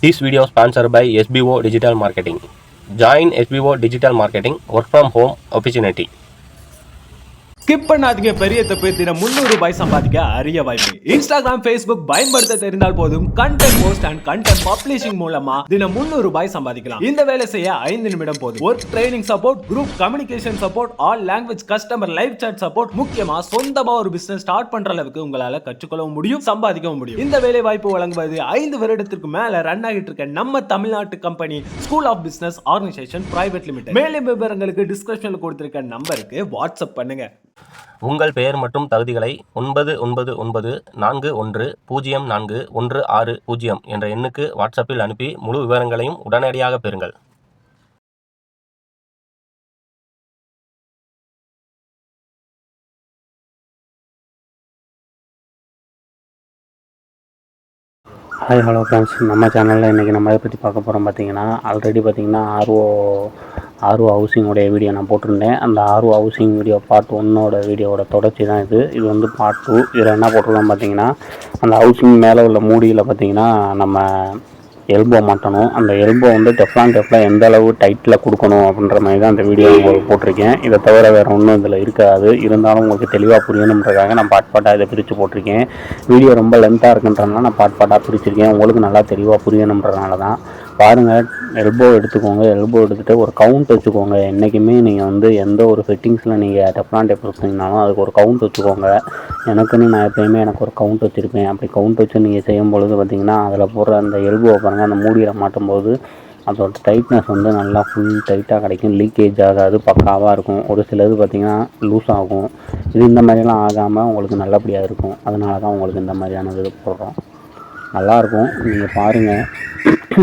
This video sponsored by SBO Digital Marketing. Join SBO Digital Marketing work from home opportunity. Skip பண்ணாதீங்க, பெரிய தப்பு. தினம் 300 ரூபாய் சம்பாதிக்க அரிய வாய்ப்பு. இன்ஸ்டாகிராம், ஃபேஸ்புக் பயன்படுத்த தெரிந்தால் போதும் content post and content publishing மூலமா தினம் 300 ரூபாய் சம்பாதிக்கலாம். இந்த வேலை செய்ய 5 நிமிடம் போதும். Work training support, group communication support, all language customer live chat support, முக்கியமா சொந்தமா ஒரு பிசினஸ் ஸ்டார்ட் பண்ற அளவுக்கு உங்களால கற்றுக்கொள்ளவும் முடியும், சம்பாதிக்கவும் முடியும். இந்த வேலை வாய்ப்பு வழங்குவது 5 வருடத்திற்கு மேல ரன் ஆகிட்டு இருக்க நம்ம தமிழ்நாட்டு company school of business organisation private limited. மேலும் விவரங்களுக்கு டிஸ்கிரிப்ஷன்ல கொடுத்திருக்க நம்பருக்கு வாட்ஸ்அப் பண்ணுங்க. உங்கள் பெயர் மற்றும் தகுதிகளை 9994410416 என்ற எண்ணுக்கு வாட்ஸ்அப்பில் அனுப்பி முழு விவரங்களையும் உடனடியாக பெறுங்கள். ஹாய் ஹலோ ஃப்ரெண்ட்ஸ், நம்ம சேனலில் இன்றைக்கி நம்ம எதை பற்றி பார்க்க போகிறோம் பார்த்தீங்கன்னா, ஆல்ரெடி பார்த்தீங்கன்னா ஆர்ஓ ஹவுசிங்கோடைய வீடியோ நான் போட்டிருந்தேன். அந்த ஆர்ஓ ஹவுசிங் வீடியோ பார்ட் 1 வீடியோவோட தொடர்ச்சி தான் இது வந்து பார்ட் 2. இதில் என்ன போட்டிருக்கோம் பார்த்தீங்கன்னா, அந்த ஹவுசிங் மேலே உள்ள மூடியில் பார்த்தீங்கன்னா நம்ம எல்போ மாட்டணும். அந்த எல்போ வந்து டெஃப்லான் எந்த அளவு டைட்டில் கொடுக்கணும் அப்படின்ற மாதிரி தான் அந்த வீடியோ உங்களுக்கு போட்டிருக்கேன். இதை தவிர வேறு ஒன்றும் இதில் இருக்காது. இருந்தாலும் உங்களுக்கு தெளிவாக புரியணுன்றதுக்காக நான் பாட்டாக இதை பிரித்து போட்டிருக்கேன். வீடியோ ரொம்ப லென்த்தாக இருக்குன்றதுனால நான் பாட்டாக பிரிச்சிருக்கேன். உங்களுக்கு நல்லா தெளிவாக புரியணுன்றதுனால தான். பாருங்கள், எல்போ எடுத்துக்கோங்க. எல்போ எடுத்துகிட்டு ஒரு கவுண்ட் வச்சுக்கோங்க. என்றைக்குமே நீங்கள் வந்து எந்த ஒரு ஃபிட்டிங்ஸில் நீங்கள் டெஃப்லான் டேப் வச்சிங்கனாலும் அதுக்கு ஒரு கவுண்ட் வச்சுக்கோங்க. நான் எப்போயுமே எனக்கு ஒரு கவுண்ட் வச்சுருப்பேன். அப்படி கவுண்ட் வச்சு நீங்கள் செய்யும் பொழுது பார்த்திங்கன்னா, அதில் போடுற அந்த எல்போ பாருங்கள், அந்த மூடியில் மாட்டும்போது அதோட டைட்னஸ் வந்து நல்லா ஃபுல் டைட்டாக கிடைக்கும். லீக்கேஜ் ஆகாது, பக்காவாக இருக்கும். ஒரு சிலது பார்த்திங்கன்னா லூஸ் ஆகும். இது இந்த மாதிரிலாம் ஆகாமல் உங்களுக்கு நல்லபடியாக இருக்கும். அதனால தான் உங்களுக்கு இந்த மாதிரியான இது போடுறோம். நல்லாயிருக்கும், நீங்கள் பாருங்கள்.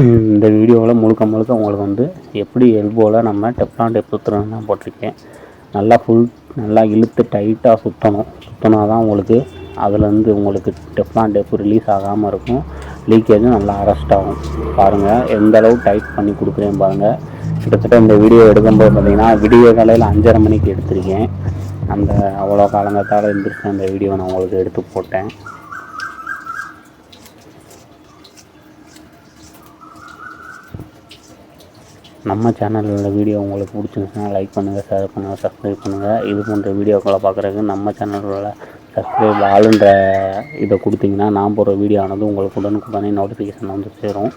இந்த வீடியோவில் முழுக்க உங்களுக்கு வந்து எப்படி எல்போவில் நம்ம டெஃப்லான் டேப் சுற்றுறோன்னு தான் போட்டிருக்கேன். நல்லா இழுத்து டைட்டாக சுற்றினா தான் உங்களுக்கு அதுலேருந்து உங்களுக்கு டெஃப்லான் டேப் ரிலீஸ் ஆகாமல் இருக்கும். லீக்கேஜும் நல்லா அரெஸ்ட் ஆகும். பாருங்கள் எந்த அளவு டைட் பண்ணி கொடுக்குறேன் பாருங்கள். கிட்டத்தட்ட இந்த வீடியோ எடுக்கும்போது பார்த்திங்கன்னா விடிய காலையில் 5:30 மணிக்கு எடுத்திருக்கேன். அந்த அவ்வளோ காலங்கத்தால் எழுந்திரிச்சு அந்த வீடியோ நான் உங்களுக்கு எடுத்து போட்டேன். நம்ம சேனலில் உள்ள வீடியோ உங்களுக்கு பிடிச்சிருந்துச்சுன்னா லைக் பண்ணுங்கள், ஷேர் பண்ணுங்கள், சப்ஸ்கிரைப் பண்ணுங்கள். இது போன்ற வீடியோக்களை பார்க்குறதுக்கு நம்ம சேனலில் உள்ள சப்ஸ்கிரைப் ஆளுன்ற இதை கொடுத்தீங்கன்னா நான் போகிற வீடியோ ஆனது உங்களுக்கு உடனுக்குடனே நோட்டிஃபிகேஷன் வந்து சேரும்.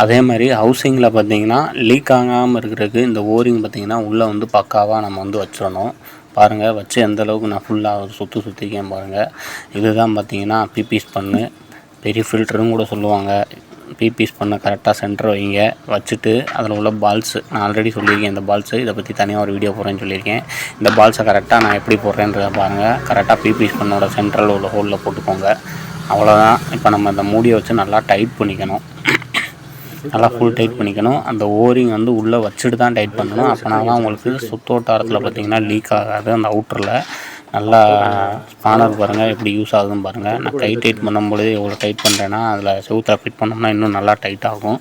அதே மாதிரி ஹவுசிங்கில் பார்த்திங்கன்னா லீக் ஆகாமல் இருக்கிறதுக்கு இந்த ஓரிங் பார்த்திங்கன்னா உள்ளே வந்து பக்காவாக நம்ம வந்து வச்சிடணும். பாருங்கள், வச்சு எந்த அளவுக்கு நான் ஃபுல்லாக சுற்றிக்கேன் பாருங்கள். இதுதான் பார்த்திங்கன்னா பிபிஎஸ் பண்ணு, பெரிய ஃபில்டரும் கூட சொல்லுவாங்க. பிபிஎஸ் பண்ண கரெக்டாக சென்டர் வைங்க. வச்சுட்டு அதில் உள்ள பால்ஸு நான் ஆல்ரெடி சொல்லியிருக்கேன். இந்த பால்ஸு இதை பற்றி தனியாக ஒரு வீடியோ போடுறேன்னு சொல்லியிருக்கேன். இந்த பால்ஸை கரெக்டாக நான் எப்படி போடுறேன்றதை பாருங்கள். கரெக்டாக பிபிஎஸ் பண்ணோட சென்ட்ரல் உள்ள ஹோலில் போட்டுக்கோங்க. அவ்வளோதான். இப்போ நம்ம இந்த மூடியை வச்சு நல்லா டைட் பண்ணிக்கணும். நல்லா ஃபுல் டைட் பண்ணிக்கணும். அந்த ஓரிங் வந்து உள்ளே வச்சுட்டு தான் டைட் பண்ணணும். அப்போனா தான் உங்களுக்கு சுத்தோட்டாரத்தில் பார்த்திங்கன்னா லீக் ஆகாது. அந்த அவுட்டரில் நல்லா ஸ்பானர் பாருங்கள் எப்படி யூஸ் ஆகுதுன்னு பாருங்கள். நான் டைட் பண்ணும்பொழுது எவ்வளோ டைட் பண்ணுறேன்னா அதில் செவுத்தில் ஃபிட் பண்ணோம்னா இன்னும் நல்லா டைட் ஆகும்.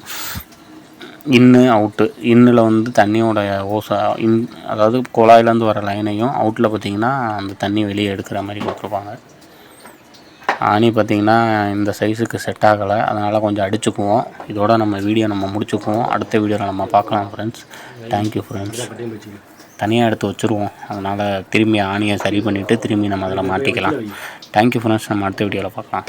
அவுட்டு இன்னில் வந்து தண்ணியோட ஓசை அதாவது குழாயிலேருந்து வர லைனையும் அவுட்டில் பார்த்திங்கன்னா அந்த தண்ணி வெளியே எடுக்கிற மாதிரி கொடுத்துருப்பாங்க. ஆணி பார்த்திங்கன்னா இந்த சைஸுக்கு செட் ஆகலை, அதனால் கொஞ்சம் அடிச்சுக்குவோம். இதோட நம்ம வீடியோ முடிச்சுக்குவோம். அடுத்த வீடியோவில் நம்ம பார்க்கலாம் ஃப்ரெண்ட்ஸ். Thank you friends. தனியாக எடுத்து வச்சுருவோம். அதனால் திரும்பி ஆணியை சரி பண்ணிவிட்டு திரும்பி நம்ம அதில் மாட்டிக்கலாம். Thank you friends. நம்ம அடுத்த வீடியோவில் பார்க்கலாம்.